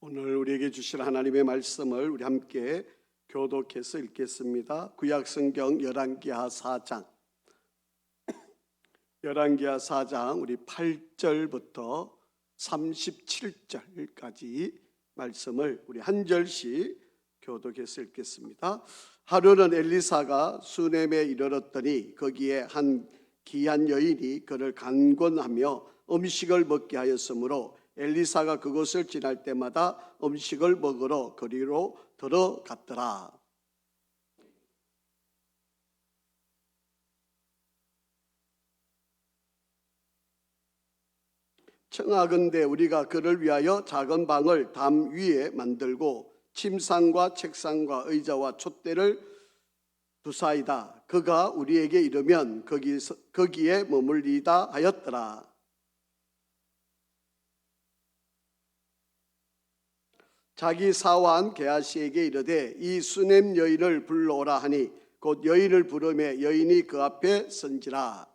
오늘 우리에게 주실 하나님의 말씀을 우리 함께 교독해서 읽겠습니다. 구약성경 열왕기하 4장 우리 8절부터 37절까지 말씀을 우리 한 절씩 교독해서 읽겠습니다. 하루는 엘리사가 수넴에 이르렀더니 거기에 한 귀한 여인이 그를 간곤하며 음식을 먹게 하였으므로 엘리사가 그곳을 지날 때마다 음식을 먹으러 거리로 들어갔더라. 청하건대 우리가 그를 위하여 작은 방을 담 위에 만들고 침상과 책상과 의자와 촛대를 두사이다. 그가 우리에게 이르면 거기에 머물리다 하였더라. 자기 사환 게하시에게 이르되 이 수넴 여인을 불러오라 하니 곧 여인을 부르매 여인이 그 앞에 선지라.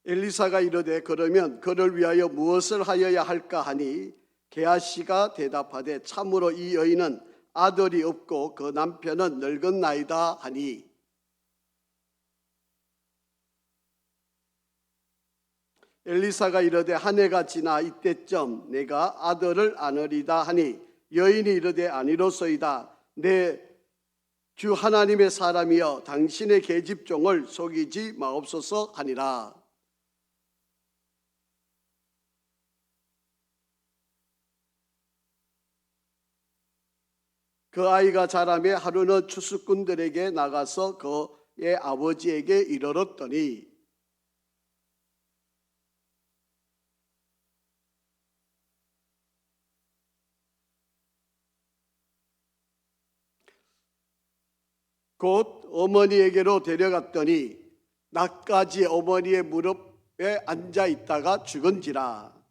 엘리사가 이르되 그러면 그를 위하여 무엇을 하여야 할까 하니 게하시가 대답하되 참으로 이 여인은 아들이 없고 그 남편은 늙은 나이다 하니 엘리사가 이르되 한 해가 지나 이때쯤 내가 아들을 안으리다 하니 여인이 이르되 아니로소이다. 내 주 하나님의 사람이여 당신의 계집종을 속이지 마옵소서 하니라. 그 아이가 자라매 하루는 추수꾼들에게 나가서 그의 아버지에게 이르렀더니 곧 어머니에게로 데려갔더니 낮까지 어머니의 무릎에 앉아 있다가 죽은지라.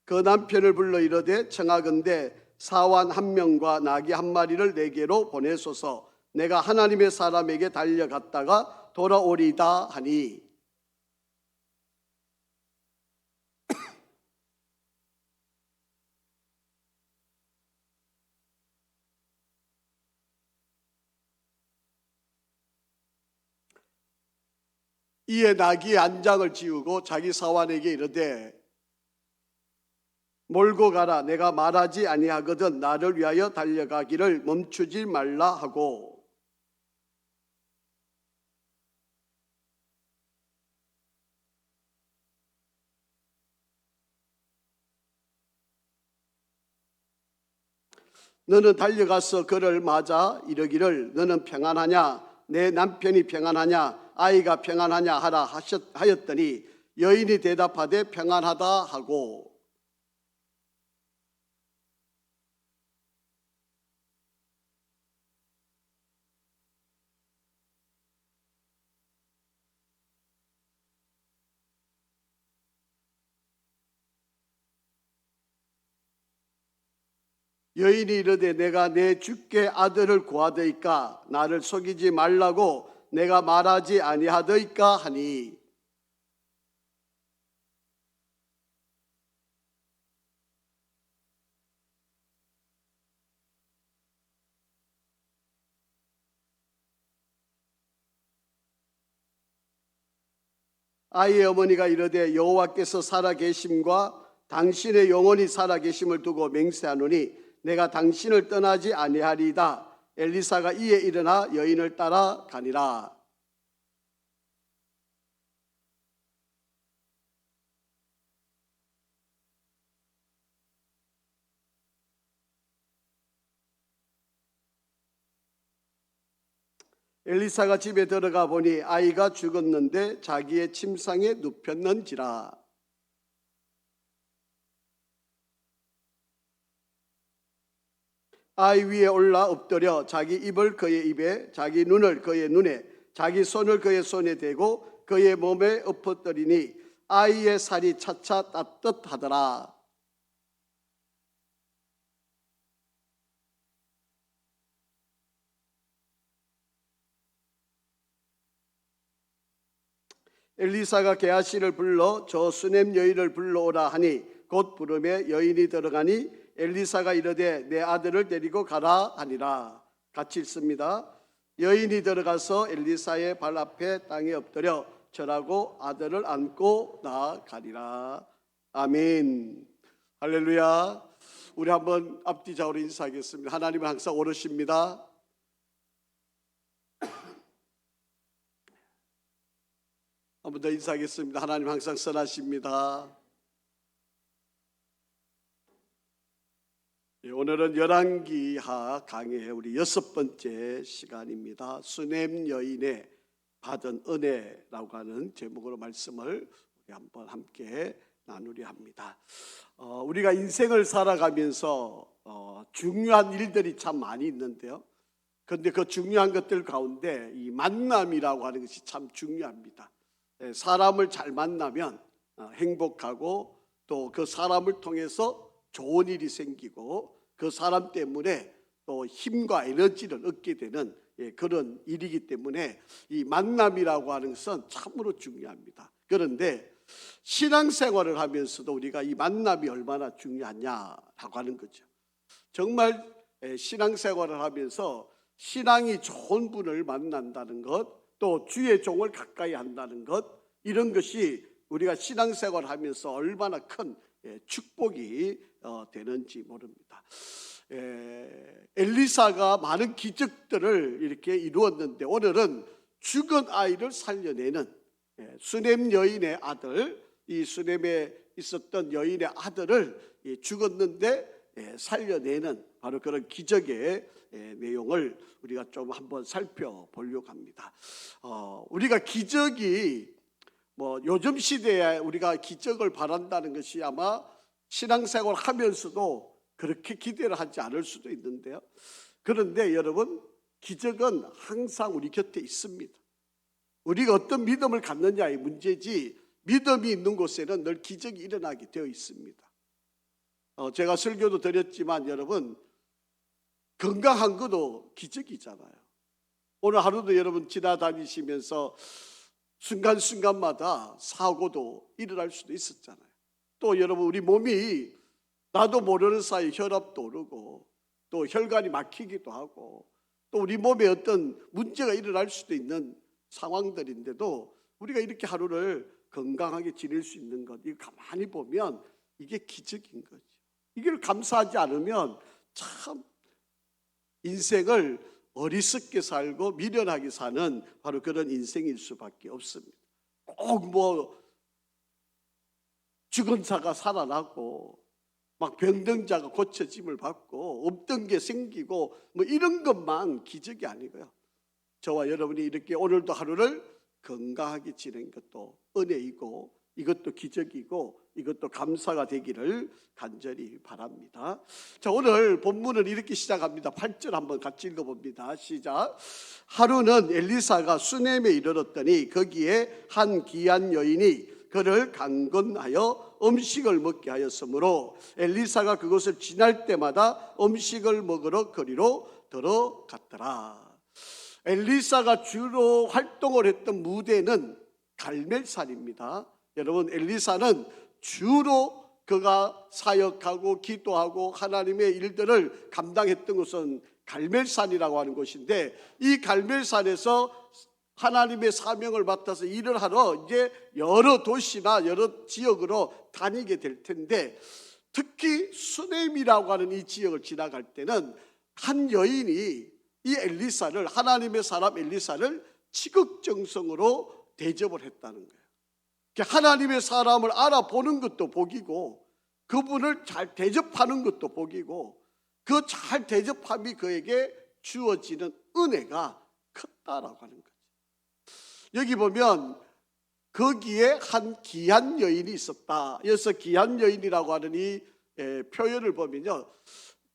그 남편을 불러 이르되 청하건대 사환 한 명과 나귀 한 마리를 내게로 보내소서. 내가 하나님의 사람에게 달려갔다가 돌아오리다 하니 이에 나귀의 안장을 지우고 자기 사환에게 이르되 몰고 가라. 내가 말하지 아니하거든 나를 위하여 달려가기를 멈추지 말라 하고 너는 달려가서 그를 맞아 이르기를 너는 평안하냐 내 남편이 평안하냐 아이가 평안하냐 하라 하였더니 여인이 대답하되 평안하다 하고 여인이 이르되 내가 내 주께 아들을 구하더이까 나를 속이지 말라고 내가 말하지 아니하더이까 하니 아이의 어머니가 이르되 여호와께서 살아계심과 당신의 영혼이 살아계심을 두고 맹세하노니 내가 당신을 떠나지 아니하리이다. 엘리사가 이에 일어나 여인을 따라 가니라. 엘리사가 집에 들어가 보니 아이가 죽었는데 자기의 침상에 눕혔는지라. 아이 위에 올라 엎드려 자기 입을 그의 입에, 자기 눈을 그의 눈에, 자기 손을 그의 손에 대고 그의 몸에 엎어뜨리니 아이의 살이 차차 따뜻하더라. 엘리사가 게하시를 불러 저 수넴 여인을 불러오라 하니 곧 부름에 여인이 들어가니 엘리사가 이르되 내 아들을 데리고 가라 하니라. 같이 읽습니다. 여인이 들어가서 엘리사의 발 앞에 땅에 엎드려 절하고 아들을 안고 나아가리라. 아멘. 할렐루야. 우리 한번 앞뒤 좌우로 인사하겠습니다. 하나님은 항상 오르십니다. 한번 더 인사하겠습니다. 하나님 항상 선하십니다. 오늘은 열왕기하 강의 우리 6번째 시간입니다. 수넴 여인의 받은 은혜라고 하는 제목으로 말씀을 우리 한번 함께 나누려 합니다. 우리가 인생을 살아가면서 중요한 일들이 참 많이 있는데요. 그런데 그 중요한 것들 가운데 이 만남이라고 하는 것이 참 중요합니다. 사람을 잘 만나면 행복하고 또 그 사람을 통해서 좋은 일이 생기고 그 사람 때문에 또 힘과 에너지를 얻게 되는 그런 일이기 때문에 이 만남이라고 하는 것은 참으로 중요합니다. 그런데 신앙생활을 하면서도 우리가 이 만남이 얼마나 중요하냐라고 하는 거죠. 정말 신앙생활을 하면서 신앙이 좋은 분을 만난다는 것, 또 주의 종을 가까이 한다는 것, 이런 것이 우리가 신앙생활을 하면서 얼마나 큰 축복이 되는지 모릅니다. 엘리사가 많은 기적들을 이렇게 이루었는데 오늘은 죽은 아이를 살려내는 수넴 여인의 아들, 이 수넴에 있었던 여인의 아들을 죽었는데 살려내는 바로 그런 기적의 내용을 우리가 좀 한번 살펴보려고 합니다. 우리가 기적이 요즘 시대에 우리가 기적을 바란다는 것이 아마 신앙생활 하면서도 그렇게 기대를 하지 않을 수도 있는데요. 그런데 여러분, 기적은 항상 우리 곁에 있습니다. 우리가 어떤 믿음을 갖느냐의 문제지 믿음이 있는 곳에는 늘 기적이 일어나게 되어 있습니다. 제가 설교도 드렸지만 여러분, 건강한 것도 기적이잖아요. 오늘 하루도 여러분 지나다니시면서 순간순간마다 사고도 일어날 수도 있었잖아요. 또 여러분, 우리 몸이 나도 모르는 사이 혈압도 오르고 또 혈관이 막히기도 하고 또 우리 몸에 어떤 문제가 일어날 수도 있는 상황들인데도 우리가 이렇게 하루를 건강하게 지낼 수 있는 것, 이거 가만히 보면 이게 기적인 거죠. 이걸 감사하지 않으면 참 인생을 어리석게 살고 미련하게 사는 바로 그런 인생일 수밖에 없습니다. 꼭 죽은 자가 살아나고 막 병든 자가 고쳐짐을 받고 없던 게 생기고 이런 것만 기적이 아니고요. 저와 여러분이 이렇게 오늘도 하루를 건강하게 지낸 것도 은혜이고 이것도 기적이고 이것도 감사가 되기를 간절히 바랍니다. 자, 오늘 본문을 이렇게 시작합니다. 8절 한번 같이 읽어봅니다. 시작. 하루는 엘리사가 수넴에 이르렀더니 거기에 한 귀한 여인이 그를 강건하여 음식을 먹게 하였으므로 엘리사가 그곳을 지날 때마다 음식을 먹으러 거리로 들어갔더라. 엘리사가 주로 활동을 했던 무대는 갈멜산입니다. 여러분, 엘리사는 주로 그가 사역하고 기도하고 하나님의 일들을 감당했던 곳은 갈멜산이라고 하는 곳인데, 이 갈멜산에서 하나님의 사명을 맡아서 일을 하러 이제 여러 도시나 여러 지역으로 다니게 될 텐데, 특히 수넴이라고 하는 이 지역을 지나갈 때는 한 여인이 이 엘리사를, 하나님의 사람 엘리사를 지극정성으로 대접을 했다는 거예요. 하나님의 사람을 알아보는 것도 복이고 그분을 잘 대접하는 것도 복이고 그 잘 대접함이 그에게 주어지는 은혜가 컸다라고 하는 거죠. 여기 보면 거기에 한 귀한 여인이 있었다. 그래서 귀한 여인이라고 하는 이 표현을 보면요,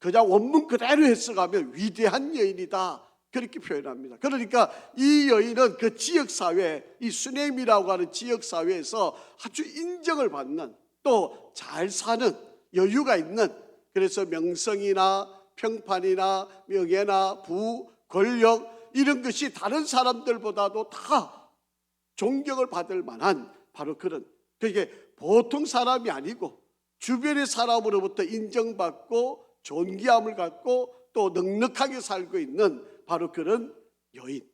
그냥 원문 그대로 해석하면 위대한 여인이다, 그렇게 표현합니다. 그러니까 이 여인은 그 지역사회, 이 수넴이라고 하는 지역사회에서 아주 인정을 받는, 또 잘 사는, 여유가 있는, 그래서 명성이나 평판이나 명예나 부, 권력 이런 것이 다른 사람들보다도 다 존경을 받을 만한 바로 그런, 그게 보통 사람이 아니고 주변의 사람으로부터 인정받고 존귀함을 갖고 또 넉넉하게 살고 있는 바로 그런 여인,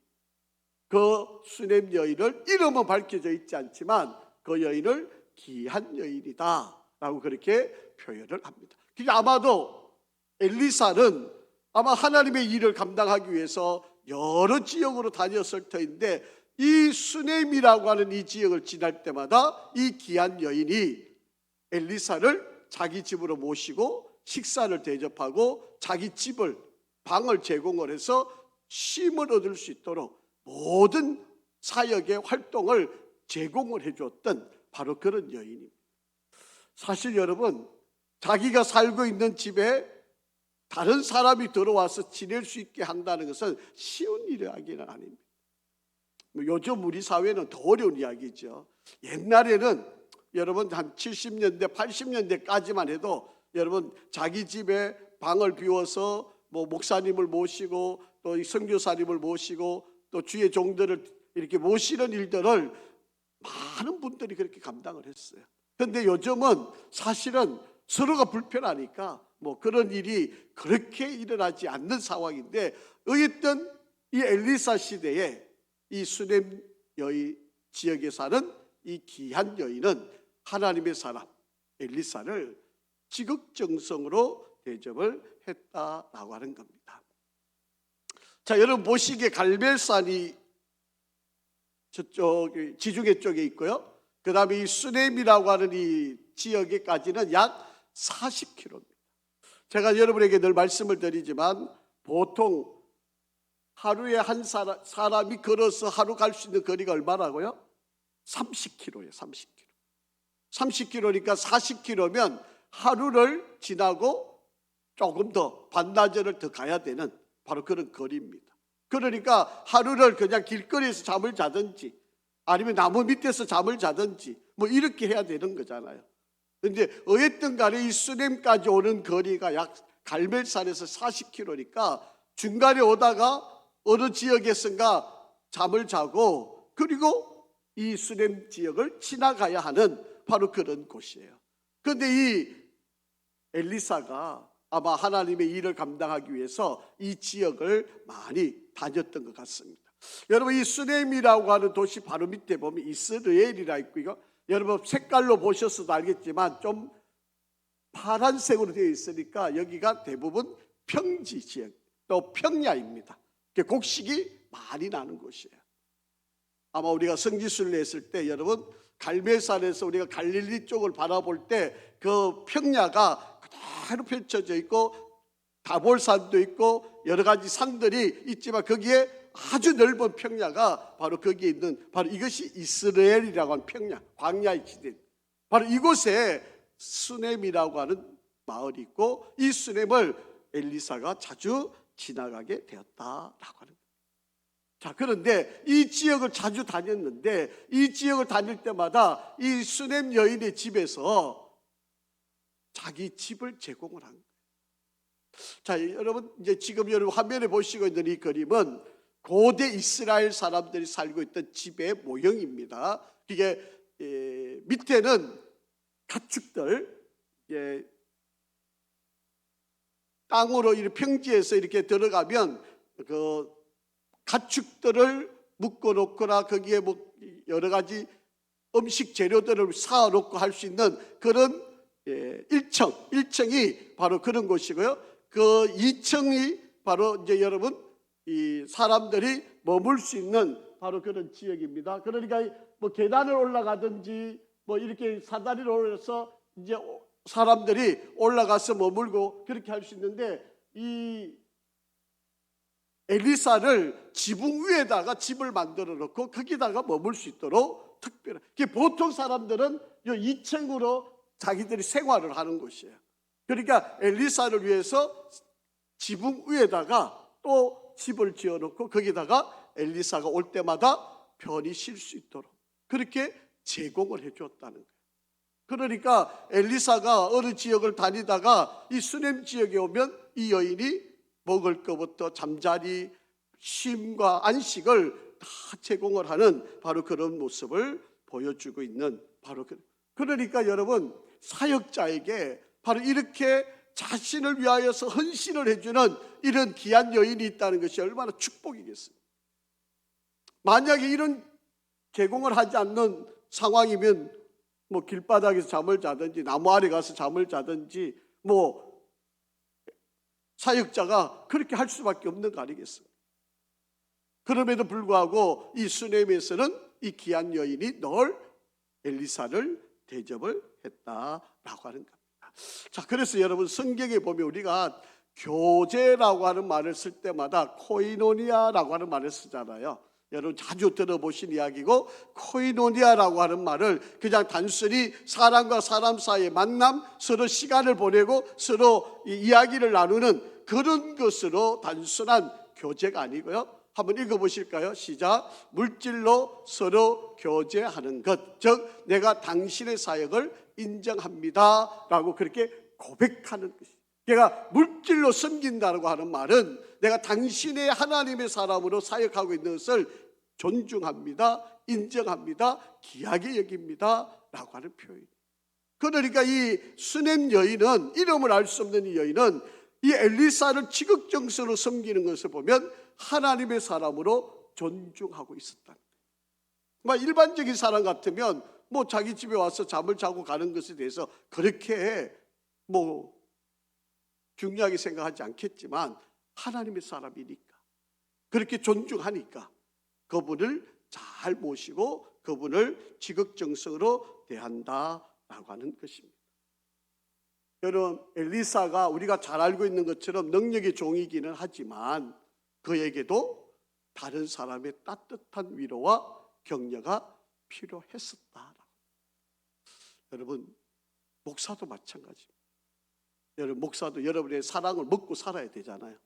그 수넴 여인을 이름은 밝혀져 있지 않지만 그 여인을 귀한 여인이다 라고 그렇게 표현을 합니다. 그러니까 아마도 엘리사는 아마 하나님의 일을 감당하기 위해서 여러 지역으로 다녔을 터인데, 이 수넴이라고 하는 이 지역을 지날 때마다 이 귀한 여인이 엘리사를 자기 집으로 모시고 식사를 대접하고 자기 집을, 방을 제공을 해서 쉼을 얻을 수 있도록 모든 사역의 활동을 제공을 해줬던 바로 그런 여인입니다. 사실 여러분, 자기가 살고 있는 집에 다른 사람이 들어와서 지낼 수 있게 한다는 것은 쉬운 이야기는 아닙니다. 요즘 우리 사회는 더 어려운 이야기죠. 옛날에는 여러분 한 70년대, 80년대까지만 해도 여러분 자기 집에 방을 비워서 뭐 목사님을 모시고 또 선교사님을 모시고 또 주의 종들을 이렇게 모시는 일들을 많은 분들이 그렇게 감당을 했어요. 그런데 요즘은 사실은 서로가 불편하니까 뭐 그런 일이 그렇게 일어나지 않는 상황인데, 어쨌든 이 엘리사 시대에 이 수넴 여인 지역에 사는 이 귀한 여인은 하나님의 사람 엘리사를 지극정성으로 대접을 했다라고 하는 겁니다. 자, 여러분 보시기에 갈멜산이 저쪽 지중해 쪽에 있고요. 그 다음에 이 수넴이라고 하는 이 지역에까지는 약 40km입니다. 제가 여러분에게 늘 말씀을 드리지만 보통 하루에 한 사람이 걸어서 하루 갈 수 있는 거리가 얼마라고요? 30km예요. 30km. 30km니까 40km면 하루를 지나고 조금 더 반나절을 더 가야 되는 바로 그런 거리입니다. 그러니까 하루를 그냥 길거리에서 잠을 자든지 아니면 나무 밑에서 잠을 자든지 뭐 이렇게 해야 되는 거잖아요. 그런데 어쨌든 간에 이 수넴까지 오는 거리가 약 갈멜산에서 40km니까 중간에 오다가 어느 지역에선가 잠을 자고 그리고 이 수넴 지역을 지나가야 하는 바로 그런 곳이에요. 그런데 이 엘리사가 아마 하나님의 일을 감당하기 위해서 이 지역을 많이 다녔던 것 같습니다. 여러분 이 수넴이라고 하는 도시 바로 밑에 보면 이스라엘이라 있고, 이거 여러분 색깔로 보셨어도 알겠지만 좀 파란색으로 되어 있으니까 여기가 대부분 평지 지역 또 평야입니다. 곡식이 많이 나는 곳이에요. 아마 우리가 성지순례 했을 때 여러분 갈멜산에서 우리가 갈릴리 쪽을 바라볼 때 그 평야가 그대로 펼쳐져 있고 다볼산도 있고 여러 가지 산들이 있지만 거기에 아주 넓은 평야가 바로 거기에 있는 바로 이것이 이스라엘이라고 하는 평야, 광야의 지대. 바로 이곳에 수넴이라고 하는 마을이 있고 이 수넴을 엘리사가 자주 지나가게 되었다라고 하는 거예요. 자, 그런데 이 지역을 자주 다녔는데 이 지역을 다닐 때마다 이 수넴 여인의 집에서 자기 집을 제공을 한 거예요. 자, 여러분 이제 지금 여러분 화면에 보시고 있는 이 그림은 고대 이스라엘 사람들이 살고 있던 집의 모형입니다. 이게 밑에는 가축들, 땅으로 이렇게 평지에서 이렇게 들어가면 그 가축들을 묶어놓거나 거기에 뭐 여러 가지 음식 재료들을 쌓아놓고 할 수 있는 그런 1층이 바로 그런 곳이고요. 그 2층이 바로 이제 여러분 이 사람들이 머물 수 있는 바로 그런 지역입니다. 그러니까 뭐 계단을 올라가든지 뭐 이렇게 사다리를 올려서 이제 사람들이 올라가서 머물고 그렇게 할 수 있는데, 이 엘리사를 지붕 위에다가 집을 만들어 놓고 거기다가 머물 수 있도록 특별한, 보통 사람들은 이 2층으로 자기들이 생활을 하는 곳이에요. 그러니까 엘리사를 위해서 지붕 위에다가 또 집을 지어놓고 거기다가 엘리사가 올 때마다 편히 쉴 수 있도록 그렇게 제공을 해주었다는 거예요. 그러니까 엘리사가 어느 지역을 다니다가 이 수넴 지역에 오면 이 여인이 먹을 것부터 잠자리, 쉼과 안식을 다 제공을 하는 바로 그런 모습을 보여주고 있는 바로 그러니까 여러분, 사역자에게 바로 이렇게 자신을 위하여서 헌신을 해주는 이런 귀한 여인이 있다는 것이 얼마나 축복이겠습니까? 만약에 이런 제공을 하지 않는 상황이면 뭐 길바닥에서 잠을 자든지 나무 아래 가서 잠을 자든지 뭐 사역자가 그렇게 할 수밖에 없는 거 아니겠습니까? 그럼에도 불구하고 이 수넴에서는 이 귀한 여인이 늘 엘리사를 대접을 했다라고 하는 겁니다. 자, 그래서 여러분 성경에 보면 우리가 교제라고 하는 말을 쓸 때마다 코이노니아라고 하는 말을 쓰잖아요. 여러분 자주 들어보신 이야기고, 코이노니아라고 하는 말을 그냥 단순히 사람과 사람 사이의 만남, 서로 시간을 보내고 서로 이야기를 나누는 그런 것으로 단순한 교제가 아니고요. 한번 읽어보실까요? 시작. 물질로 서로 교제하는 것, 즉 내가 당신의 사역을 인정합니다 라고 그렇게 고백하는 것이, 내가 물질로 섬긴다고 하는 말은 내가 당신의 하나님의 사람으로 사역하고 있는 것을 존중합니다, 인정합니다, 귀하게 여깁니다 라고 하는 표현. 그러니까 이 수넴 여인은, 이름을 알 수 없는 이 여인은 이 엘리사를 지극정성으로 섬기는 것을 보면 하나님의 사람으로 존중하고 있었다. 일반적인 사람 같으면 뭐 자기 집에 와서 잠을 자고 가는 것에 대해서 그렇게 뭐 중요하게 생각하지 않겠지만, 하나님의 사람이니까, 그렇게 존중하니까 그분을 잘 모시고 그분을 지극정성으로 대한다라고 하는 것입니다. 여러분, 엘리사가 우리가 잘 알고 있는 것처럼 능력의 종이기는 하지만 그에게도 다른 사람의 따뜻한 위로와 격려가 필요했었다. 여러분, 목사도 마찬가지입니다. 여러분, 목사도 여러분의 사랑을 먹고 살아야 되잖아요.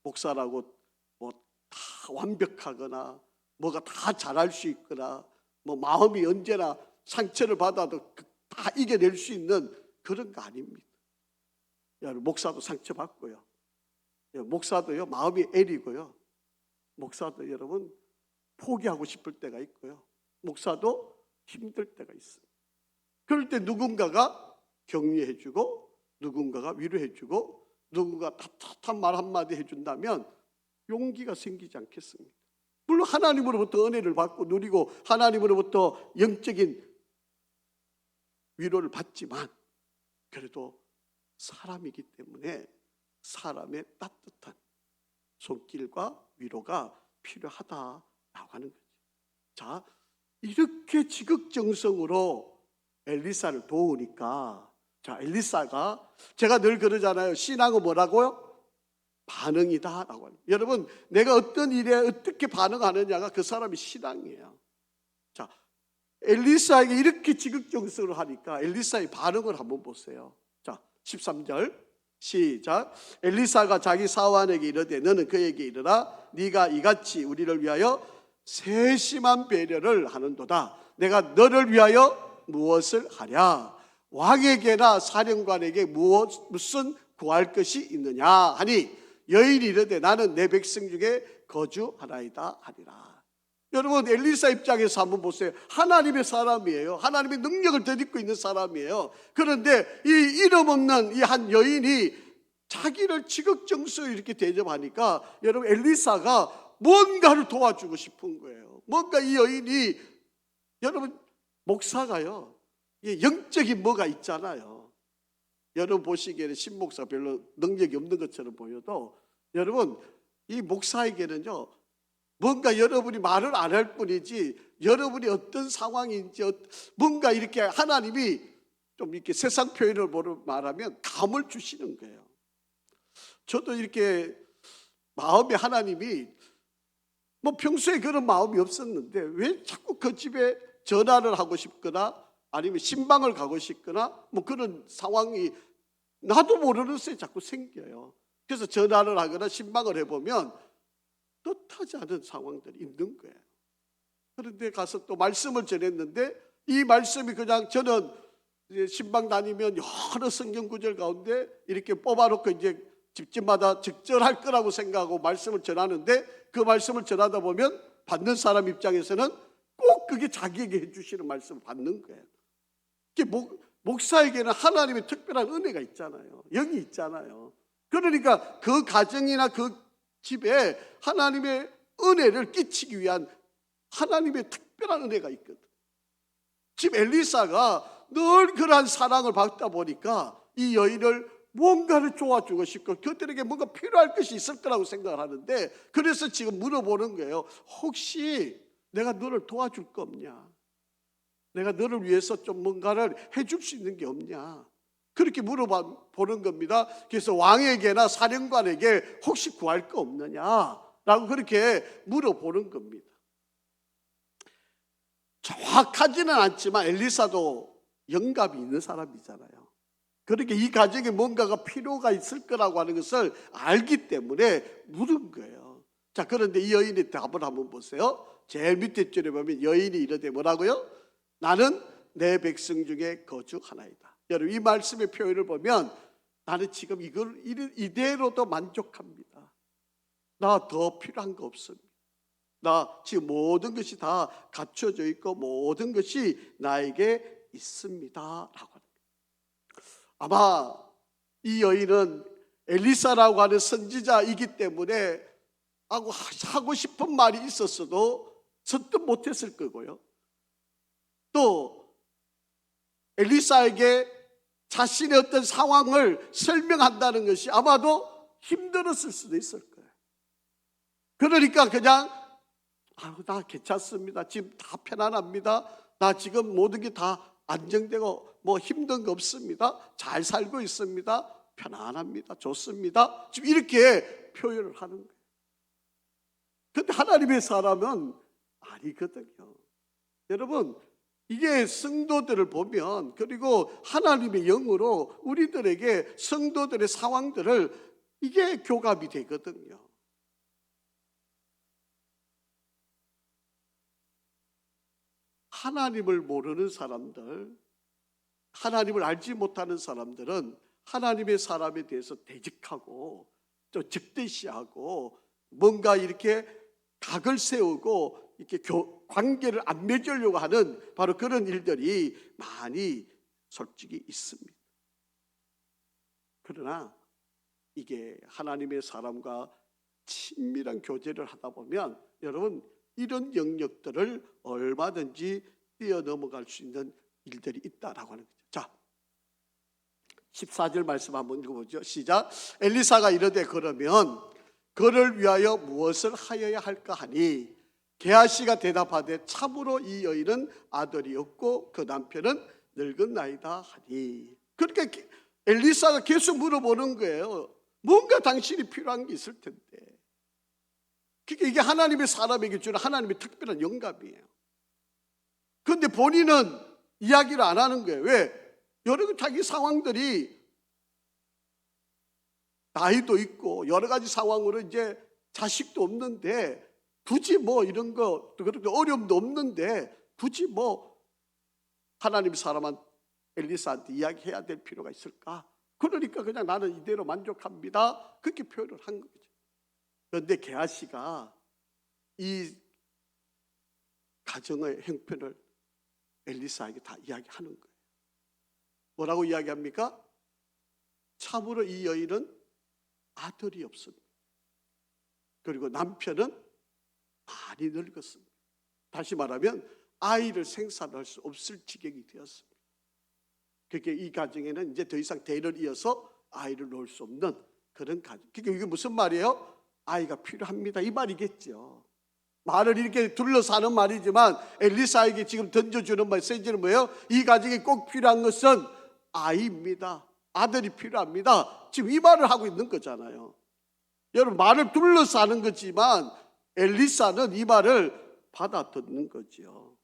목사라고 뭐 다 완벽하거나 뭐가 다 잘할 수 있거나 뭐 마음이 언제나 상처를 받아도 다 이겨낼 수 있는 그런 거 아닙니다. 여러분, 목사도 상처받고요. 목사도요, 마음이 애리고요. 목사도 여러분 포기하고 싶을 때가 있고요. 목사도 힘들 때가 있어요. 그럴 때 누군가가 격려해주고 누군가가 위로해주고 누군가 따뜻한 말 한마디 해준다면 용기가 생기지 않겠습니까? 물론 하나님으로부터 은혜를 받고 누리고 하나님으로부터 영적인 위로를 받지만 그래도 사람이기 때문에 사람의 따뜻한 손길과 위로가 필요하다라고 하는 거죠. 자, 이렇게 지극정성으로 엘리사를 도우니까, 자, 엘리사가, 제가 늘 그러잖아요. 신앙은 뭐라고요? 반응이다라고 합니다. 여러분, 내가 어떤 일에 어떻게 반응하느냐가 그 사람의 신앙이에요. 자, 엘리사에게 이렇게 지극정성으로 하니까 엘리사의 반응을 한번 보세요. 자, 13절 시작. 엘리사가 자기 사환에게 이르되 너는 그에게 이르라 네가 이같이 우리를 위하여 세심한 배려를 하는도다. 내가 너를 위하여 무엇을 하랴? 왕에게나 사령관에게 무슨 구할 것이 있느냐 하니 여인이 이르되 나는 내 백성 중에 거주하나이다 하리라. 여러분, 엘리사 입장에서 한번 보세요. 하나님의 사람이에요. 하나님의 능력을 덧입고 있는 사람이에요. 그런데 이 이름 없는 이 한 여인이 자기를 지극정성으로 이렇게 대접하니까 여러분, 엘리사가 뭔가를 도와주고 싶은 거예요. 뭔가 이 여인이, 여러분, 목사가요, 영적인 뭐가 있잖아요. 여러분 보시기에는 신목사 별로 능력이 없는 것처럼 보여도 여러분, 이 목사에게는요, 뭔가 여러분이 말을 안 할 뿐이지 여러분이 어떤 상황인지 뭔가 이렇게 하나님이 좀 이렇게 세상 표현을 말하면 감을 주시는 거예요. 저도 이렇게 마음에 하나님이 뭐 평소에 그런 마음이 없었는데 왜 자꾸 그 집에 전화를 하고 싶거나 아니면 신방을 가고 싶거나 뭐 그런 상황이 나도 모르는 새에 자꾸 생겨요. 그래서 전화를 하거나 신방을 해보면 뜻하지 않은 상황들이 있는 거예요. 그런데 가서 또 말씀을 전했는데 이 말씀이 그냥 저는 이제 신방 다니면 여러 성경 구절 가운데 이렇게 뽑아놓고 이제 집집마다 적절할 거라고 생각하고 말씀을 전하는데 그 말씀을 전하다 보면 받는 사람 입장에서는 꼭 그게 자기에게 해주시는 말씀을 받는 거예요. 목사에게는 하나님의 특별한 은혜가 있잖아요. 영이 있잖아요. 그러니까 그 가정이나 그 집에 하나님의 은혜를 끼치기 위한 하나님의 특별한 은혜가 있거든. 지금 엘리사가 늘 그러한 사랑을 받다 보니까 이 여인을 뭔가를 도와주고 싶고 그들에게 뭔가 필요할 것이 있을 거라고 생각을 하는데, 그래서 지금 물어보는 거예요. 혹시 내가 너를 도와줄 거 없냐? 내가 너를 위해서 좀 뭔가를 해줄 수 있는 게 없냐? 그렇게 물어보는 겁니다. 그래서 왕에게나 사령관에게 혹시 구할 거 없느냐라고 그렇게 물어보는 겁니다. 정확하지는 않지만 엘리사도 영감이 있는 사람이잖아요. 그렇게 이 가정에 뭔가가 필요가 있을 거라고 하는 것을 알기 때문에 물은 거예요. 자, 그런데 이 여인의 답을 한번 보세요. 제일 밑에 줄에 보면 여인이 이르되 뭐라고요? 나는 내 백성 중에 거주하나이다. 여러분, 이 말씀의 표현을 보면 나는 지금 이걸 이대로도 만족합니다. 나 더 필요한 거 없습니다. 나 지금 모든 것이 다 갖춰져 있고 모든 것이 나에게 있습니다 라고. 아마 이 여인은 엘리사라고 하는 선지자이기 때문에 하고 싶은 말이 있었어도 선뜻 못했을 거고요. 또 엘리사에게 자신의 어떤 상황을 설명한다는 것이 아마도 힘들었을 수도 있을 거예요. 그러니까 그냥 나 괜찮습니다. 지금 다 편안합니다. 나 지금 모든 게 다 안정되고 뭐 힘든 거 없습니다. 잘 살고 있습니다. 편안합니다. 좋습니다. 지금 이렇게 표현을 하는 거예요. 그런데 하나님의 사람은 아니거든요. 여러분, 이게 성도들을 보면, 그리고 하나님의 영으로 우리들에게 성도들의 상황들을 이게 교감이 되거든요. 하나님을 모르는 사람들, 하나님을 알지 못하는 사람들은 하나님의 사람에 대해서 대적하고 또 적대시하고 뭔가 이렇게 각을 세우고 이렇게 관계를 안 맺으려고 하는 바로 그런 일들이 많이 솔직히 있습니다. 그러나 이게 하나님의 사람과 친밀한 교제를 하다 보면 여러분, 이런 영역들을 얼마든지 뛰어넘어갈 수 있는 일들이 있다라고 하는 거죠. 자, 14절 말씀 한번 읽어보죠. 시작. 엘리사가 이르되 그러면 그를 위하여 무엇을 하여야 할까 하니 게하시가 대답하되 참으로 이 여인은 아들이 없고 그 남편은 늙은 나이다 하니. 그러니까 엘리사가 계속 물어보는 거예요. 뭔가 당신이 필요한 게 있을 텐데. 그러니까 이게 하나님의 사람에게 주는 하나님의 특별한 영감이에요. 그런데 본인은 이야기를 안 하는 거예요. 왜? 여러 자기 상황들이 나이도 있고 여러 가지 상황으로 이제 자식도 없는데 굳이 뭐 이런 거 그렇게 어려움도 없는데 굳이 뭐 하나님 사람한 엘리사한테 이야기해야 될 필요가 있을까? 그러니까 그냥 나는 이대로 만족합니다. 그렇게 표현을 한 거죠. 그런데 게하시가 이 가정의 형편을 엘리사에게 다 이야기하는 거예요. 뭐라고 이야기합니까? 참으로 이 여인은 아들이 없습니다. 그리고 남편은 많이 늙었습니다. 다시 말하면 아이를 생산할 수 없을 지경이 되었습니다. 그러니까 이 가정에는 이제 더 이상 대를 이어서 아이를 놓을 수 없는 그런 가정. 그러니까 이게 무슨 말이에요? 아이가 필요합니다 이 말이겠죠. 말을 이렇게 둘러싸는 말이지만 엘리사에게 지금 던져주는 메시지는 뭐예요? 이 가정에 꼭 필요한 것은 아이입니다. 아들이 필요합니다. 지금 이 말을 하고 있는 거잖아요. 여러분, 말을 둘러싸는 거지만 엘리사는 이 말을 받아듣는 거죠.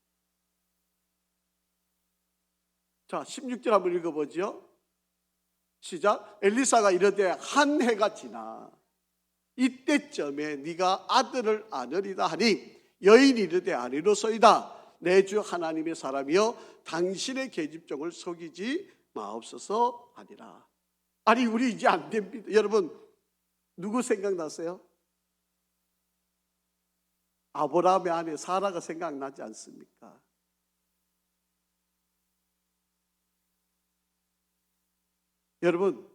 자, 16절 한번 읽어보죠. 시작. 엘리사가 이르되 한 해가 지나 이때쯤에 네가 아들을 안으리다 하니 여인이 이르되 아니로소이다. 내 주 하나님의 사람이여 당신의 계집종을 속이지 마옵소서 하니라. 아니 우리 이제 안 됩니다. 여러분 누구 생각나세요? 아브라함의 아내 사라가 생각나지 않습니까? 여러분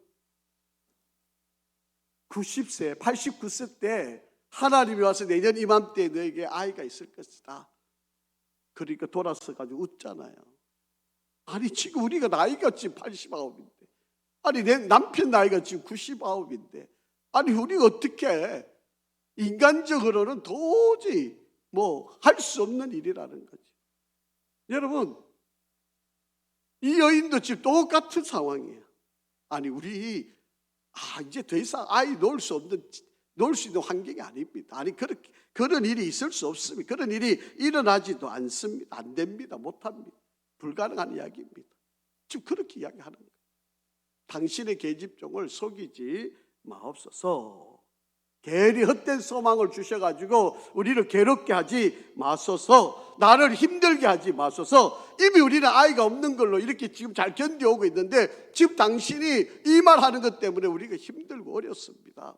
90세, 89세 때 하나님이 와서 내년 이맘때 너에게 아이가 있을 것이다. 그러니까 돌아서 가지고 웃잖아요. 아니 지금 우리가 나이가 지금 89인데, 아니 내 남편 나이가 지금 99인데, 아니 우리가 어떻게 인간적으로는 도저히 뭐 할 수 없는 일이라는 거죠. 여러분 이 여인도 지금 똑같은 상황이에요. 아니 우리 이제 더 이상 아이 놓을 수 있는 환경이 아닙니다. 아니 그런 일이 있을 수 없습니다. 그런 일이 일어나지도 않습니다. 안 됩니다. 못합니다. 불가능한 이야기입니다. 지금 그렇게 이야기하는 거예요. 당신의 계집종을 속이지 마옵소서. 괜히 헛된 소망을 주셔가지고 우리를 괴롭게 하지 마소서. 나를 힘들게 하지 마소서. 이미 우리는 아이가 없는 걸로 이렇게 지금 잘 견뎌오고 있는데 지금 당신이 이 말하는 것 때문에 우리가 힘들고 어렵습니다.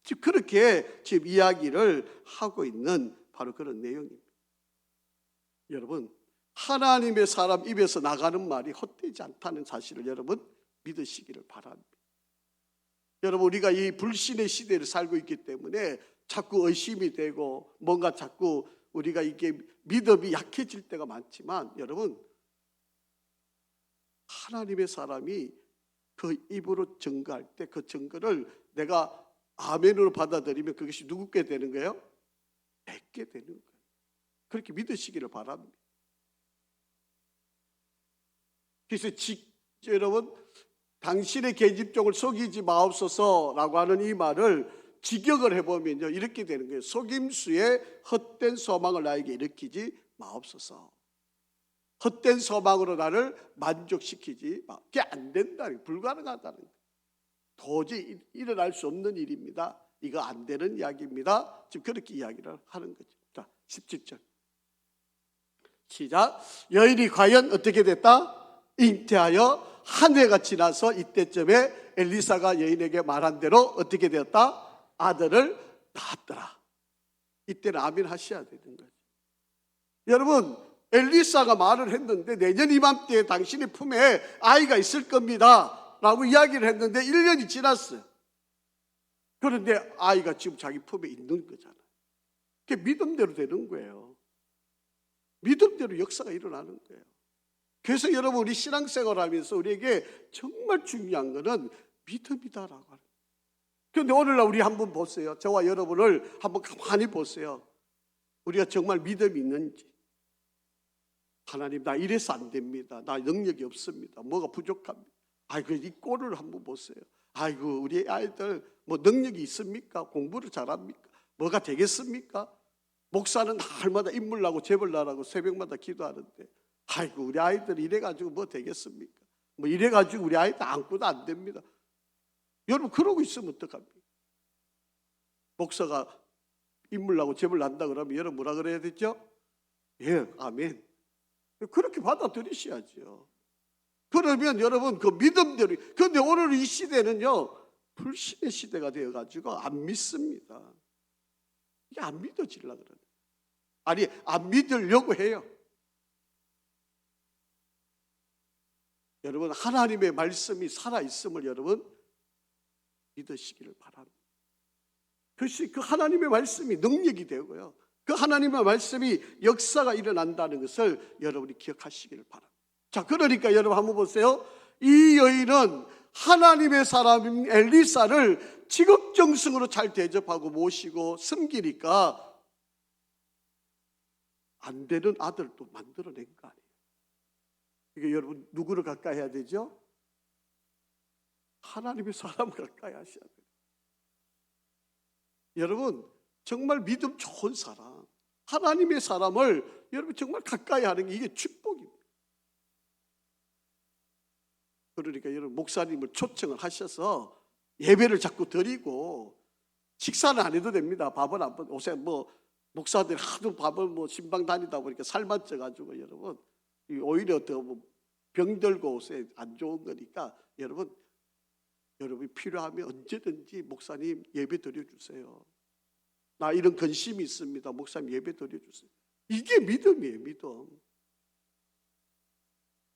지금 그렇게 지금 이야기를 하고 있는 바로 그런 내용입니다. 여러분 하나님의 사람 입에서 나가는 말이 헛되지 않다는 사실을 여러분 믿으시기를 바랍니다. 여러분 우리가 이 불신의 시대를 살고 있기 때문에 자꾸 의심이 되고 뭔가 자꾸 우리가 이게 믿음이 약해질 때가 많지만, 여러분 하나님의 사람이 그 입으로 증거할 때 그 증거를 내가 아멘으로 받아들이면 그것이 누구께 되는 거예요? 내게 되는 거예요. 그렇게 믿으시기를 바랍니다. 그래서 여러분 당신의 계집종을 속이지 마옵소서라고 하는 이 말을 직역을 해보면요 이렇게 되는 거예요. 속임수에 헛된 소망을 나에게 일으키지 마옵소서. 헛된 소망으로 나를 만족시키지 마. 그게 안 된다는 거예요. 불가능하다는 거예요. 도저히 일어날 수 없는 일입니다. 이거 안 되는 이야기입니다. 지금 그렇게 이야기를 하는 거죠. 자 17절 시작. 여인이 과연 어떻게 됐다? 잉태하여 한 해가 지나서 이때쯤에 엘리사가 여인에게 말한 대로 어떻게 되었다? 아들을 낳았더라. 이때는 아멘 하셔야 되는 거죠. 여러분 엘리사가 말을 했는데 내년 이맘때에 당신의 품에 아이가 있을 겁니다 라고 이야기를 했는데 1년이 지났어요. 그런데 아이가 지금 자기 품에 있는 거잖아요. 그게 믿음대로 되는 거예요. 믿음대로 역사가 일어나는 거예요. 그래서 여러분 우리 신앙생활 하면서 우리에게 정말 중요한 것은 믿음이다라고 하는 거예요. 그런데 오늘날 우리 한번 보세요. 저와 여러분을 한번 가만히 보세요. 우리가 정말 믿음이 있는지. 하나님 나 이래서 안 됩니다. 나 능력이 없습니다. 뭐가 부족합니다. 아이고 이 꼴을 한번 보세요. 아이고 우리 아이들 뭐 능력이 있습니까? 공부를 잘합니까? 뭐가 되겠습니까? 목사는 날마다 인물나고 재벌나라고 새벽마다 기도하는데 아이고 우리 아이들 이래가지고 뭐 되겠습니까? 뭐 이래가지고 우리 아이들 안고도 안 됩니다. 여러분 그러고 있으면 어떡합니까? 목사가 인물나고 재벌난다 그러면 여러분 뭐라 그래야 되죠? 예, 아멘. 그렇게 받아들이셔야죠. 그러면 여러분 그 믿음대로. 그런데 오늘 이 시대는요 불신의 시대가 되어가지고 안 믿습니다. 이게 안 믿어지려고 그러네. 아니 안 믿으려고 해요. 여러분 하나님의 말씀이 살아있음을 여러분 믿으시기를 바랍니다. 그것이 그 하나님의 말씀이 능력이 되고요 그 하나님의 말씀이 역사가 일어난다는 것을 여러분이 기억하시기를 바랍니다. 자 그러니까 여러분 한번 보세요. 이 여인은 하나님의 사람인 엘리사를 직업정승으로 잘 대접하고 모시고 섬기니까 안 되는 아들도 만들어낸 거 아니에요. 이게 여러분 누구를 가까이 해야 되죠? 하나님의 사람을 가까이 하셔야 돼요. 여러분 정말 믿음 좋은 사람, 하나님의 사람을 여러분 정말 가까이 하는 게 이게 축복입니다. 그러니까 여러분 목사님을 초청을 하셔서 예배를 자꾸 드리고 식사는 안 해도 됩니다. 밥은 안 먹. 요새 뭐 목사들이 하도 밥을 뭐 신방 다니다 보니까 살만 쪄가지고 여러분 오히려 더 뭐 병들고 옷에 안 좋은 거니까 여러분이 필요하면 언제든지 목사님 예배 드려주세요. 나 이런 근심이 있습니다. 목사님 예배 드려주세요. 이게 믿음이에요, 믿음.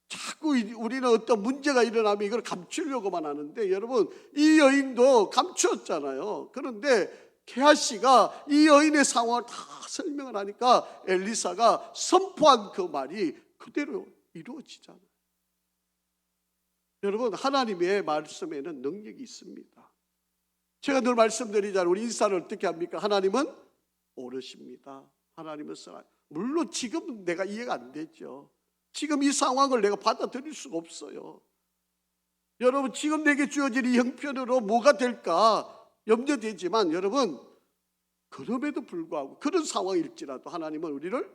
자꾸 우리는 어떤 문제가 일어나면 이걸 감추려고만 하는데 여러분 이 여인도 감추었잖아요. 그런데 게하시가 이 여인의 상황을 다 설명을 하니까 엘리사가 선포한 그 말이 그대로 이루어지잖아요. 여러분 하나님의 말씀에는 능력이 있습니다. 제가 늘 말씀드리잖아요. 우리 인사를 어떻게 합니까? 하나님은 오르십니다. 하나님은 살아요. 물론 지금 내가 이해가 안 되죠. 지금 이 상황을 내가 받아들일 수가 없어요. 여러분 지금 내게 주어진 이 형편으로 뭐가 될까 염려되지만 여러분 그럼에도 불구하고 그런 상황일지라도 하나님은 우리를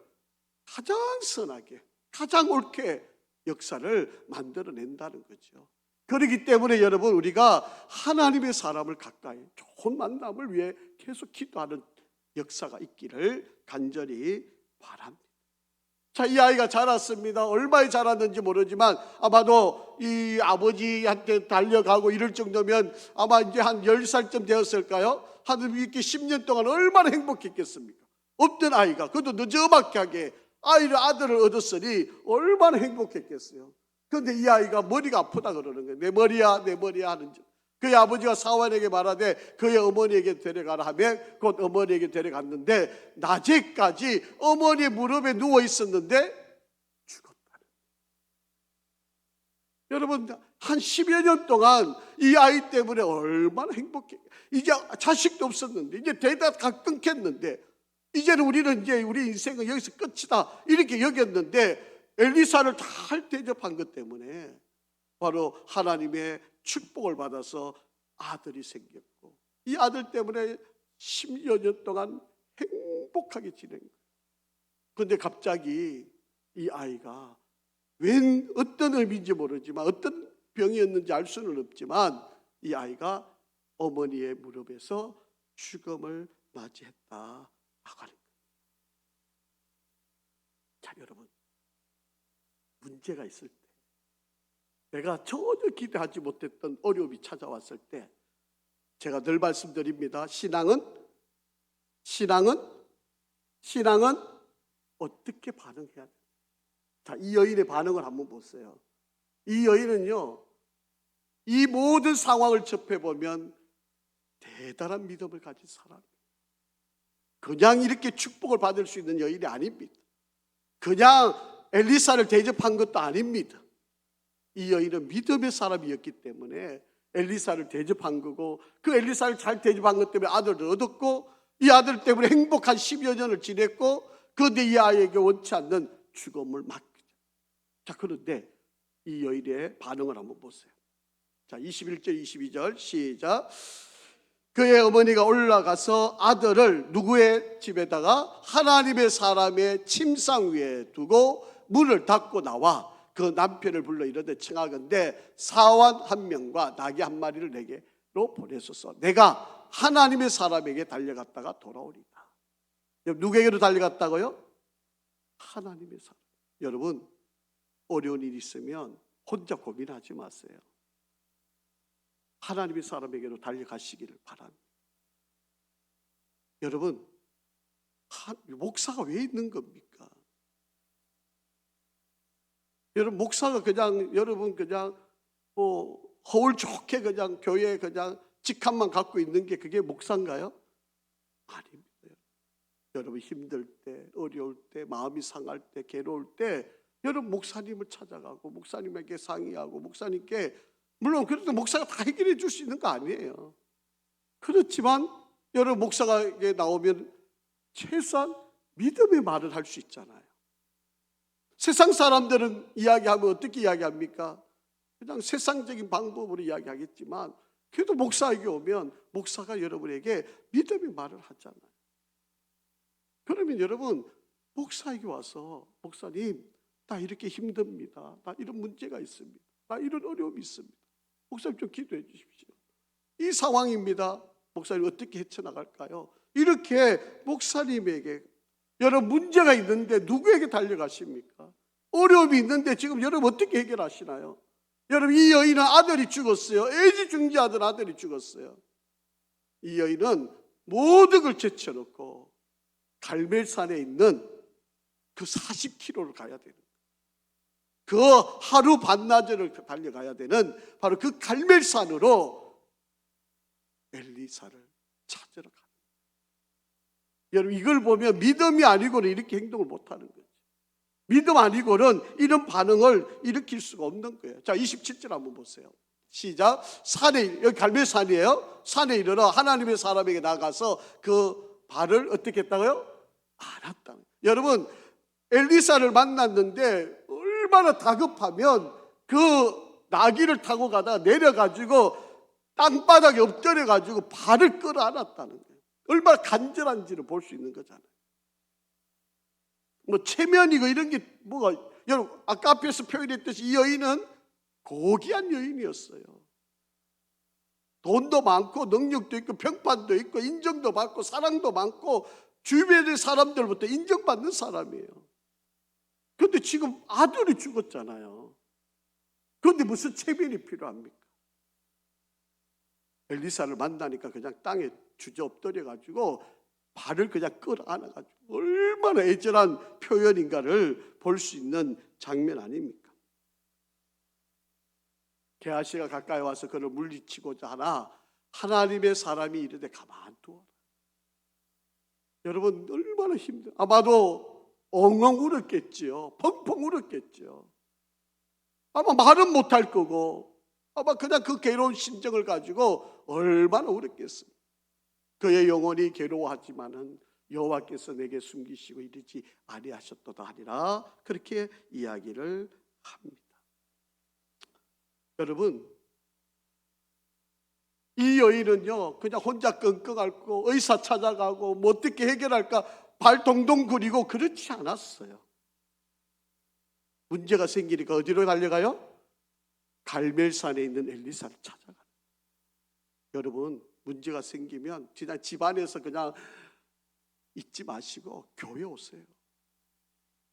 가장 선하게 가장 옳게 역사를 만들어낸다는 거죠. 그렇기 때문에 여러분 우리가 하나님의 사람을 가까이 좋은 만남을 위해 계속 기도하는 역사가 있기를 간절히 바랍니다. 자, 이 아이가 자랐습니다. 얼마에 자랐는지 모르지만 아마도 이 아버지한테 달려가고 이럴 정도면 아마 이제 한 10살쯤 되었을까요? 한 이렇게 10년 동안 얼마나 행복했겠습니까? 없던 아이가 그것도 늦어막하게 아들을 얻었으니 얼마나 행복했겠어요. 그런데 이 아이가 머리가 아프다 그러는 거예요. 내 머리야 내 머리야 하는 줄. 그의 아버지가 사환에게 말하되 그의 어머니에게 데려가라 하며 곧 어머니에게 데려갔는데 낮에까지 어머니의 무릎에 누워 있었는데 죽었다는. 여러분 한 10여 년 동안 이 아이 때문에 얼마나 행복해. 이제 자식도 없었는데 이제 대다가 끊겼는데 이제는 우리는 이제 우리 인생은 여기서 끝이다 이렇게 여겼는데 엘리사를 잘 대접한 것 때문에 바로 하나님의 축복을 받아서 아들이 생겼고 이 아들 때문에 10여 년 동안 행복하게 지낸 거예요. 그런데 갑자기 이 아이가 웬 어떤 의미인지 모르지만 어떤 병이었는지 알 수는 없지만 이 아이가 어머니의 무릎에서 죽음을 맞이했다 하는 거예요. 자, 여러분 문제가 있을 때 내가 전혀 기대하지 못했던 어려움이 찾아왔을 때 제가 늘 말씀드립니다. 신앙은 어떻게 반응해야 돼요? 자, 이 여인의 반응을 한번 보세요. 이 여인은요, 이 모든 상황을 접해보면 대단한 믿음을 가진 사람이에요. 그냥 이렇게 축복을 받을 수 있는 여인이 아닙니다. 그냥 엘리사를 대접한 것도 아닙니다. 이 여인은 믿음의 사람이었기 때문에 엘리사를 대접한 거고 그 엘리사를 잘 대접한 것 때문에 아들을 얻었고 이 아들 때문에 행복한 10여 년을 지냈고 그런데 이 아이에게 원치 않는 죽음을 맞게. 자, 그런데 이 여인의 반응을 한번 보세요. 자, 21절 22절 시작. 그의 어머니가 올라가서 아들을 누구의 집에다가 하나님의 사람의 침상 위에 두고 문을 닫고 나와 그 남편을 불러 이르되 청하건대 사환 한 명과 나귀 한 마리를 내게로 보내소서. 내가 하나님의 사람에게 달려갔다가 돌아오리다. 누구에게로 달려갔다고요? 하나님의 사람. 여러분 어려운 일이 있으면 혼자 고민하지 마세요. 하나님의 사람에게로 달려가시기를 바랍니다. 여러분 목사가 왜 있는 겁니까? 여러분 목사가 그냥 여러분 그냥 허울 좋게 그냥 교회에 그냥 직함만 갖고 있는 게 그게 목사인가요? 아닙니다. 여러분 힘들 때, 어려울 때, 마음이 상할 때, 괴로울 때 여러분 목사님을 찾아가고 목사님에게 상의하고 목사님께 물론 그래도 목사가 다 해결해 줄 수 있는 거 아니에요. 그렇지만 여러분 목사가 나오면 최소한 믿음의 말을 할 수 있잖아요. 세상 사람들은 이야기하면 어떻게 이야기합니까? 그냥 세상적인 방법으로 이야기하겠지만 그래도 목사에게 오면 목사가 여러분에게 믿음의 말을 하잖아요. 그러면 여러분 목사에게 와서 목사님 나 이렇게 힘듭니다. 나 이런 문제가 있습니다. 이런 어려움이 있습니다. 목사님 좀 기도해 주십시오. 이 상황입니다. 목사님 어떻게 헤쳐나갈까요? 이렇게 목사님에게 여러분 문제가 있는데 누구에게 달려가십니까? 어려움이 있는데 지금 여러분 어떻게 해결하시나요? 여러분 이 여인은 아들이 죽었어요. 애지중지하던 아들이 죽었어요. 이 여인은 모든 걸 제쳐놓고 갈멜산에 있는 그 40km를 가야 되는 그 하루 반나절을 달려가야 되는 바로 그 갈멜산으로 엘리사를 찾으러 가는 거예요. 여러분 이걸 보면 믿음이 아니고는 이렇게 행동을 못하는 거죠. 믿음 아니고는 이런 반응을 일으킬 수가 없는 거예요. 자, 27절 한번 보세요. 시작. 여기 갈멜산이에요. 산에 이르러 하나님의 사람에게 나가서 그 발을 어떻게 했다고요? 알았다. 여러분 엘리사를 만났는데 얼마나 다급하면 그 나귀를 타고 가다가 내려가지고 땅바닥에 엎드려가지고 발을 끌어안았다는 거예요. 얼마나 간절한지를 볼 수 있는 거잖아요. 뭐 체면이고 이런 게 뭐가, 여러분 아까 앞에서 표현했듯이 이 여인은 고귀한 여인이었어요. 돈도 많고 능력도 있고 평판도 있고 인정도 받고 사랑도 많고 주변의 사람들부터 인정받는 사람이에요. 그런데 지금 아들이 죽었잖아요. 그런데 무슨 체면이 필요합니까? 엘리사를 만나니까 그냥 땅에 주저엎드려가지고 발을 그냥 끌어안아가지고 얼마나 애절한 표현인가를 볼 수 있는 장면 아닙니까? 게하시가 가까이 와서 그를 물리치고자 하나 하나님의 사람이 이르되 가만두어라. 여러분 얼마나 힘들어요. 아마도 엉엉 울었겠지요. 펑펑 울었겠지요. 아마 말은 못할 거고 아마 그냥 그 괴로운 심정을 가지고 얼마나 울었겠습니까? 그의 영혼이 괴로워하지만은 여호와께서 내게 숨기시고 이르지 아니하셨도다 하니라. 그렇게 이야기를 합니다. 여러분 이 여인은요 그냥 혼자 끙끙 앓고 의사 찾아가고 뭐 어떻게 해결할까 발 동동 구리고 그렇지 않았어요. 문제가 생기니까 어디로 달려가요? 갈멜산에 있는 엘리사를 찾아가요. 여러분 문제가 생기면 그냥 집안에서 그냥 잊지 마시고 교회 오세요.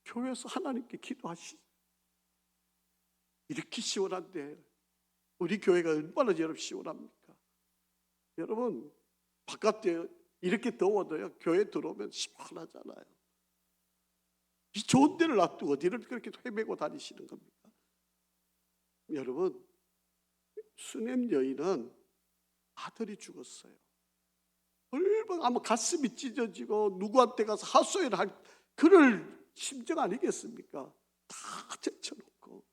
교회에서 하나님께 기도하시죠. 이렇게 시원한데 우리 교회가 얼마나 여러분 시원합니까? 여러분 바깥에 이렇게 더워도요 교회 들어오면 시원하잖아요. 이 좋은 데를 놔두고 어디를 그렇게 헤매고 다니시는 겁니까? 여러분 수넴 여인은 아들이 죽었어요. 얼마나 아마 가슴이 찢어지고 누구한테 가서 하소연할 그럴 심정 아니겠습니까? 다 제쳐놓고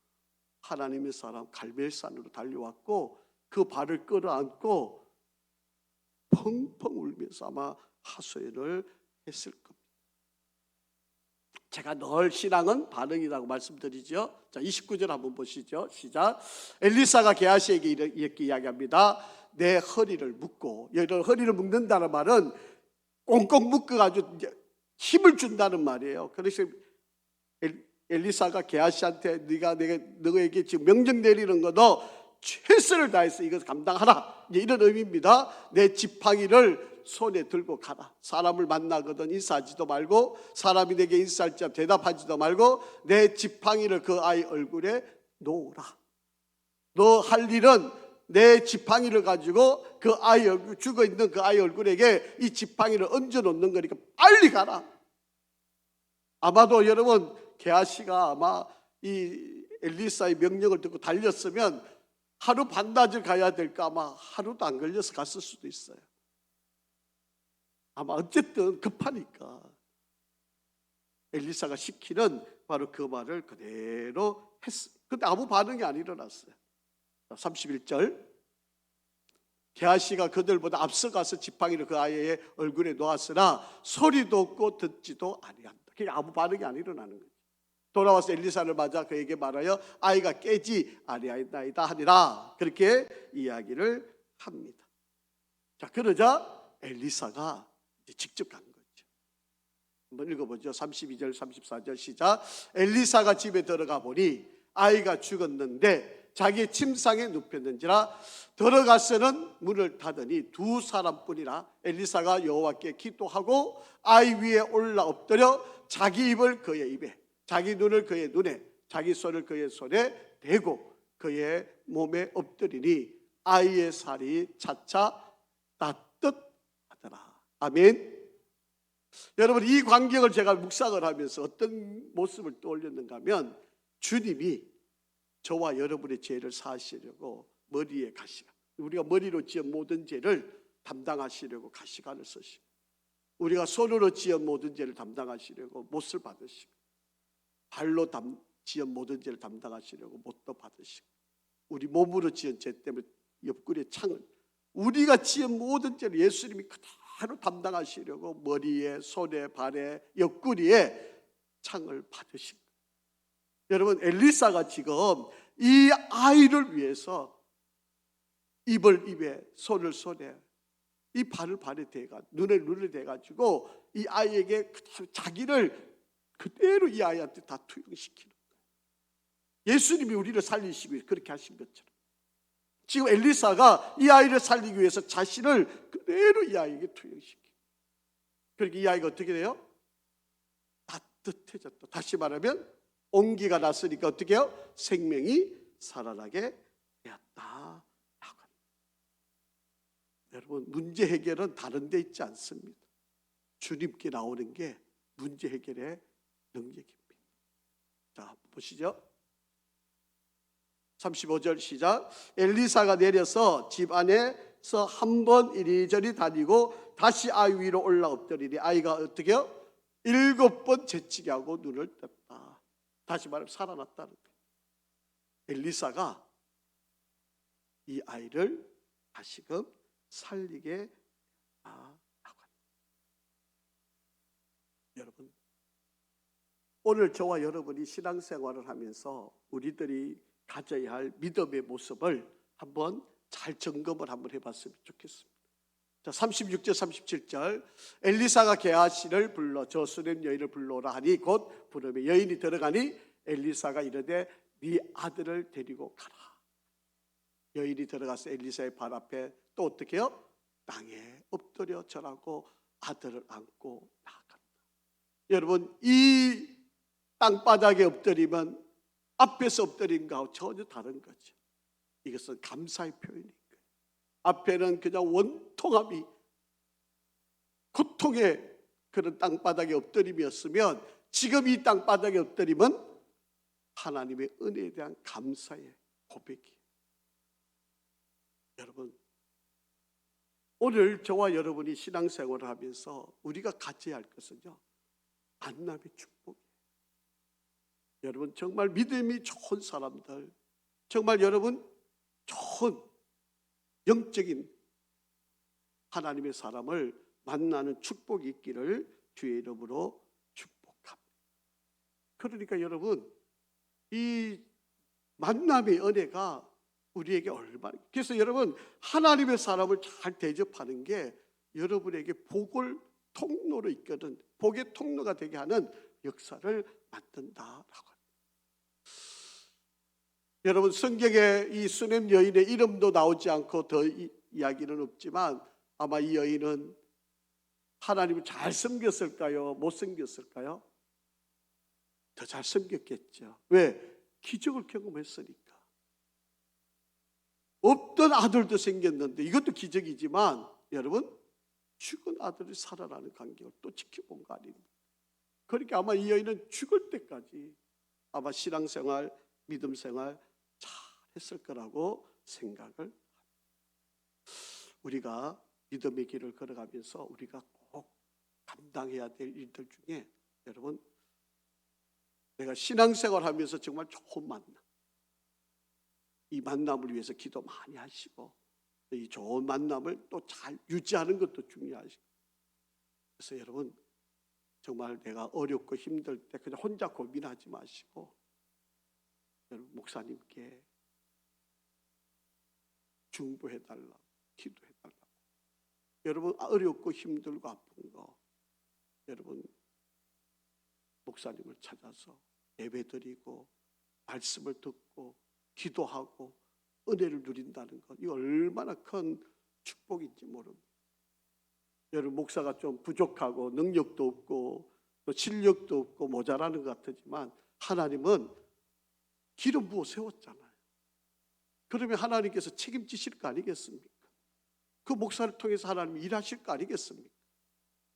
하나님의 사람 갈멜산으로 달려왔고 그 발을 끌어안고 펑펑 울면서 아마 하소연을 했을 겁니다. 제가 늘 신앙은 반응이라고 말씀드리죠. 자, 29절 한번 보시죠. 시작. 엘리사가 게하시에게 이렇게 이야기합니다. 내 허리를 묶고, 여기 허리를 묶는다는 말은 꽁꽁 묶어가지고 힘을 준다는 말이에요. 그래서 엘리사가 게하시한테 네가 너에게 지금 명령 내리는 거 너 최선을 다해서 이것을 감당하라, 이런 의미입니다. 내 지팡이를 손에 들고 가라. 사람을 만나거든 인사하지도 말고 사람이 내게 인사할지 대답하지도 말고 내 지팡이를 그 아이 얼굴에 놓으라. 너 할 일은 내 지팡이를 가지고 그 아이 얼굴, 죽어있는 그 아이 얼굴에게 이 지팡이를 얹어 놓는 거니까 빨리 가라. 아마도 여러분 게하시가 아마 이 엘리사의 명령을 듣고 달렸으면 하루 반나절 가야 될까 아마 하루도 안 걸려서 갔을 수도 있어요. 아마 어쨌든 급하니까 엘리사가 시키는 바로 그 말을 그대로 했어요. 근데 아무 반응이 안 일어났어요. 31절 게하시가 그들보다 앞서가서 지팡이를 그 아이의 얼굴에 놓았으나 소리도 없고 듣지도 아니한다. 그게 아무 반응이 안 일어나는 거예요. 돌아와서 엘리사를 맞아 그에게 말하여 아이가 깨지 아니하였나이다 하니라. 그렇게 이야기를 합니다. 자, 그러자 엘리사가 직접 간 거죠. 한번 읽어보죠. 32절 34절 시작. 엘리사가 집에 들어가 보니 아이가 죽었는데 자기의 침상에 눕혔는지라 들어가서는 문을 닫으니 두 사람뿐이라. 엘리사가 여호와께 기도하고 아이 위에 올라 엎드려 자기 입을 그의 입에, 자기 눈을 그의 눈에, 자기 손을 그의 손에 대고 그의 몸에 엎드리니 아이의 살이 차차 따뜻하더라. 아멘. 여러분, 이 광경을 제가 묵상을 하면서 어떤 모습을 떠올렸는가 하면, 주님이 저와 여러분의 죄를 사하시려고 머리에 가시가, 우리가 머리로 지은 모든 죄를 담당하시려고 가시관을 쓰시고, 우리가 손으로 지은 모든 죄를 담당하시려고 못을 받으시고, 발로 지은 모든 죄를 담당하시려고 못도 받으시고, 우리 몸으로 지은 죄 때문에 옆구리에 창을, 우리가 지은 모든 죄를 예수님이 그대로 담당하시려고 머리에, 손에, 발에, 옆구리에 창을 받으신 거예요. 여러분, 엘리사가 지금 이 아이를 위해서 입을 입에, 손을 손에, 이 발을 발에 대가, 눈을 대가지고 이 아이에게 그대로 자기를 그대로 이 아이한테 다 투영시키는 거예요. 예수님이 우리를 살리시기 위해 그렇게 하신 것처럼 지금 엘리사가 이 아이를 살리기 위해서 자신을 그대로 이 아이에게 투영시키고, 그러니까 이 아이가 어떻게 돼요? 따뜻해졌다. 다시 말하면 온기가 났으니까 어떻게 해요? 생명이 살아나게 되었다. 여러분, 문제 해결은 다른 데 있지 않습니다. 주님께 나오는 게 문제 해결의 능력입니다. 자, 보시죠. 35절 시작. 엘리사가 내려서 집 안에서 한 번 이리저리 다니고 다시 아이 위로 올라 엎드리니 아이가 어떻게 해요? 7번 재치게 하고 눈을 떴다. 다시 말하면 살아났다는 거예요. 엘리사가 이 아이를 다시금 살리게 하라고 합니다. 여러분, 오늘 저와 여러분이 신앙생활을 하면서 우리들이 가져야 할 믿음의 모습을 한번 잘 점검을 한번 해봤으면 좋겠습니다. 자, 36절 37절. 엘리사가 게하시를 불러 저 수냄 여인을 불러오라 하니 곧 부르매 여인이 들어가니 엘리사가 이르되 네 아들을 데리고 가라. 여인이 들어가서 엘리사의 발 앞에 또 어떻게 해요? 땅에 엎드려 절하고 아들을 안고 나아간다. 여러분, 이 땅바닥에 엎드리면 앞에서 엎드린 거하고 전혀 다른 거죠. 이것은 감사의 표현인 거예요. 앞에는 그냥 원통함이, 고통의 그런 땅바닥에 엎드림이었으면 지금 이 땅바닥에 엎드림은 하나님의 은혜에 대한 감사의 고백이에요. 여러분, 오늘 저와 여러분이 신앙생활을 하면서 우리가 가져야 할 것은요, 만남의 축복이에요. 여러분, 정말 믿음이 좋은 사람들, 정말 여러분 좋은 영적인 하나님의 사람을 만나는 축복이 있기를 주의 이름으로 축복합니다. 그러니까 여러분, 이 만남의 은혜가 우리에게 얼마나, 그래서 여러분, 하나님의 사람을 잘 대접하는 게 여러분에게 복을 통로로 이끄는, 복의 통로가 되게 하는 역사를 만든다라고 합니다. 여러분, 성경에 이 수냄 여인의 이름도 나오지 않고 더 이야기는 없지만 아마 이 여인은 하나님을 잘 섬겼을까요? 못 섬겼을까요? 더 잘 섬겼겠죠. 왜? 기적을 경험했으니까. 없던 아들도 생겼는데, 이것도 기적이지만 여러분, 죽은 아들이 살아나는 광경을 또 지켜본 거 아닙니까? 그러니까 아마 이 여인은 죽을 때까지 아마 신앙생활, 믿음생활 잘 했을 거라고 생각을 합니다. 우리가 믿음의 길을 걸어가면서 우리가 꼭 감당해야 될 일들 중에, 여러분, 내가 신앙생활 하면서 정말 좋은 만남, 이 만남을 위해서 기도 많이 하시고 이 좋은 만남을 또 잘 유지하는 것도 중요하시고, 그래서 여러분, 정말 내가 어렵고 힘들 때 그냥 혼자 고민하지 마시고 여러분, 목사님께 중보해달라고, 기도해달라고. 여러분, 어렵고 힘들고 아픈 거, 여러분, 목사님을 찾아서 예배드리고 말씀을 듣고 기도하고 은혜를 누린다는 것, 이 얼마나 큰 축복인지 모릅니다. 여러분, 목사가 좀 부족하고 능력도 없고 또 실력도 없고 모자라는 것 같지만 하나님은 기름 부어 세웠잖아요. 그러면 하나님께서 책임지실 거 아니겠습니까? 그 목사를 통해서 하나님이 일하실 거 아니겠습니까?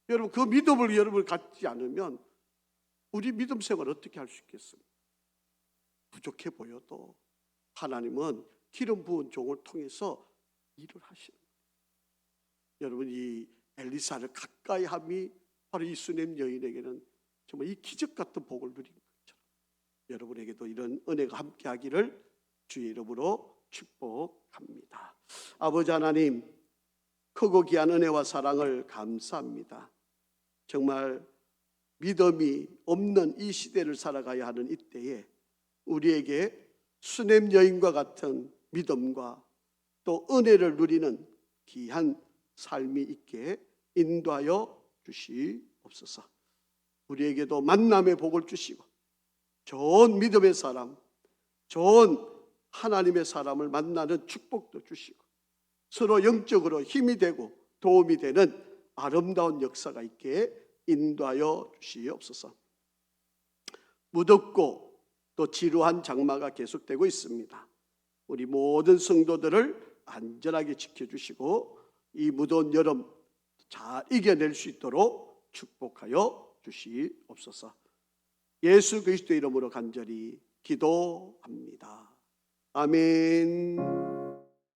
여러분, 그 믿음을 여러분 갖지 않으면 우리 믿음 생활 어떻게 할 수 있겠습니까? 부족해 보여도 하나님은 기름 부은 종을 통해서 일을 하시는 거예요. 여러분, 이 엘리사를 가까이 함이 바로 이 수넴 여인에게는 정말 이 기적 같은 복을 누린 것처럼 여러분에게도 이런 은혜가 함께 하기를 주의 이름으로 축복합니다. 아버지 하나님, 크고 귀한 은혜와 사랑을 감사합니다. 정말 믿음이 없는 이 시대를 살아가야 하는 이때에 우리에게 수넴 여인과 같은 믿음과 또 은혜를 누리는 귀한 삶이 있게 인도하여 주시옵소서. 우리에게도 만남의 복을 주시고 좋은 믿음의 사람, 좋은 하나님의 사람을 만나는 축복도 주시고 서로 영적으로 힘이 되고 도움이 되는 아름다운 역사가 있게 인도하여 주시옵소서. 무덥고 또 지루한 장마가 계속되고 있습니다. 우리 모든 성도들을 안전하게 지켜주시고 이 무더운 여름 잘 이겨낼 수 있도록 축복하여 주시옵소서. 예수 그리스도의 이름으로 간절히 기도합니다. 아멘.